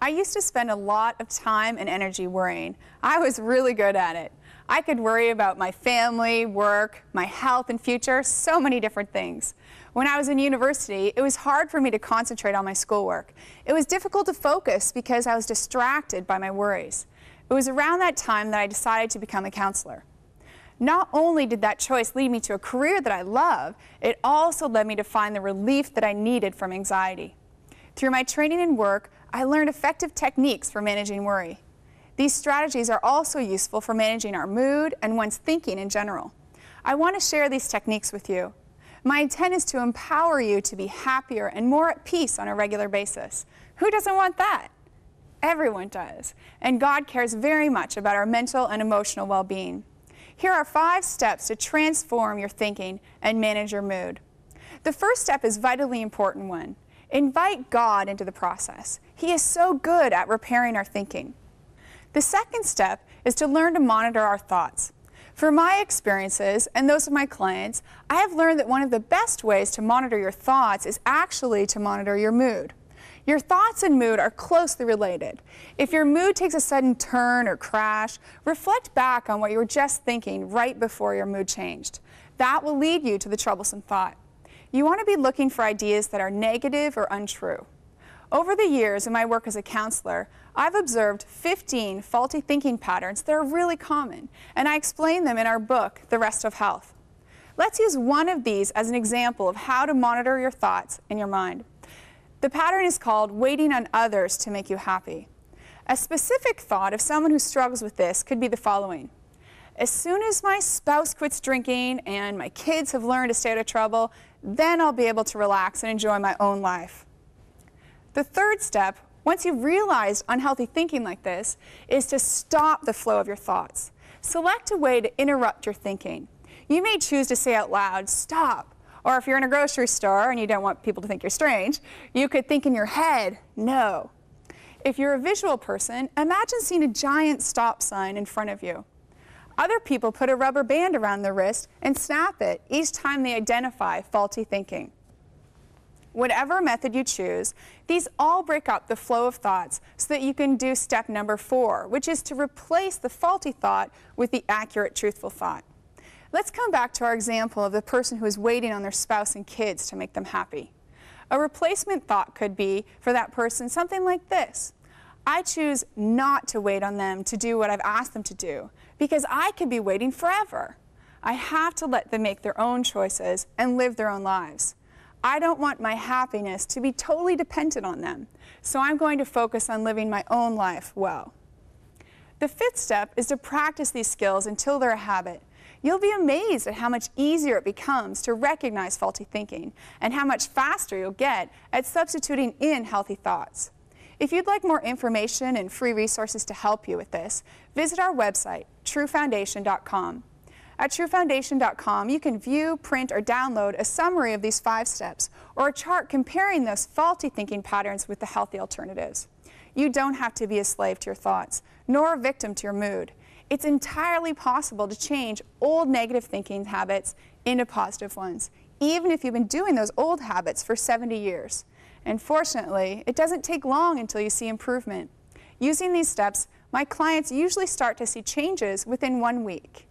I used to spend a lot of time and energy worrying. I was really good at it. I could worry about my family, work, my health and future, so many different things. When I was in university, it was hard for me to concentrate on my schoolwork. It was difficult to focus because I was distracted by my worries. It was around that time that I decided to become a counselor. Not only did that choice lead me to a career that I love, it also led me to find the relief that I needed from anxiety. Through my training and work, I learned effective techniques for managing worry. These strategies are also useful for managing our mood and one's thinking in general. I want to share these techniques with you. My intent is to empower you to be happier and more at peace on a regular basis. Who doesn't want that? Everyone does. And God cares very much about our mental and emotional well-being. Here are 5 steps to transform your thinking and manage your mood. The first step is a vitally important one. Invite God into the process. He is so good at repairing our thinking. The second step is to learn to monitor our thoughts. From my experiences and those of my clients, I have learned that one of the best ways to monitor your thoughts is actually to monitor your mood. Your thoughts and mood are closely related. If your mood takes a sudden turn or crash, reflect back on what you were just thinking right before your mood changed. That will lead you to the troublesome thought. You want to be looking for ideas that are negative or untrue. Over the years in my work as a counselor, I've observed 15 faulty thinking patterns that are really common, and I explain them in our book, The Rest of Health. Let's use one of these as an example of how to monitor your thoughts in your mind. The pattern is called waiting on others to make you happy. A specific thought of someone who struggles with this could be the following: as soon as my spouse quits drinking and my kids have learned to stay out of trouble, then I'll be able to relax and enjoy my own life. The third step, once you've realized unhealthy thinking like this, is to stop the flow of your thoughts. Select a way to interrupt your thinking. You may choose to say out loud, "Stop." Or if you're in a grocery store and you don't want people to think you're strange, you could think in your head, "No." If you're a visual person, imagine seeing a giant stop sign in front of you. Other people put a rubber band around their wrist and snap it each time they identify faulty thinking. Whatever method you choose, these all break up the flow of thoughts so that you can do step number 4, which is to replace the faulty thought with the accurate, truthful thought. Let's come back to our example of the person who is waiting on their spouse and kids to make them happy. A replacement thought could be, for that person, something like this: I choose not to wait on them to do what I've asked them to do, because I could be waiting forever. I have to let them make their own choices and live their own lives. I don't want my happiness to be totally dependent on them, so I'm going to focus on living my own life well. The 5th step is to practice these skills until they're a habit. You'll be amazed at how much easier it becomes to recognize faulty thinking and how much faster you'll get at substituting in healthy thoughts. If you'd like more information and free resources to help you with this, visit our website, truefoundation.com. At truefoundation.com, you can view, print, or download a summary of these 5 steps or a chart comparing those faulty thinking patterns with the healthy alternatives. You don't have to be a slave to your thoughts, nor a victim to your mood. It's entirely possible to change old negative thinking habits into positive ones, even if you've been doing those old habits for 70 years. And fortunately, it doesn't take long until you see improvement. Using these steps, my clients usually start to see changes within 1 week.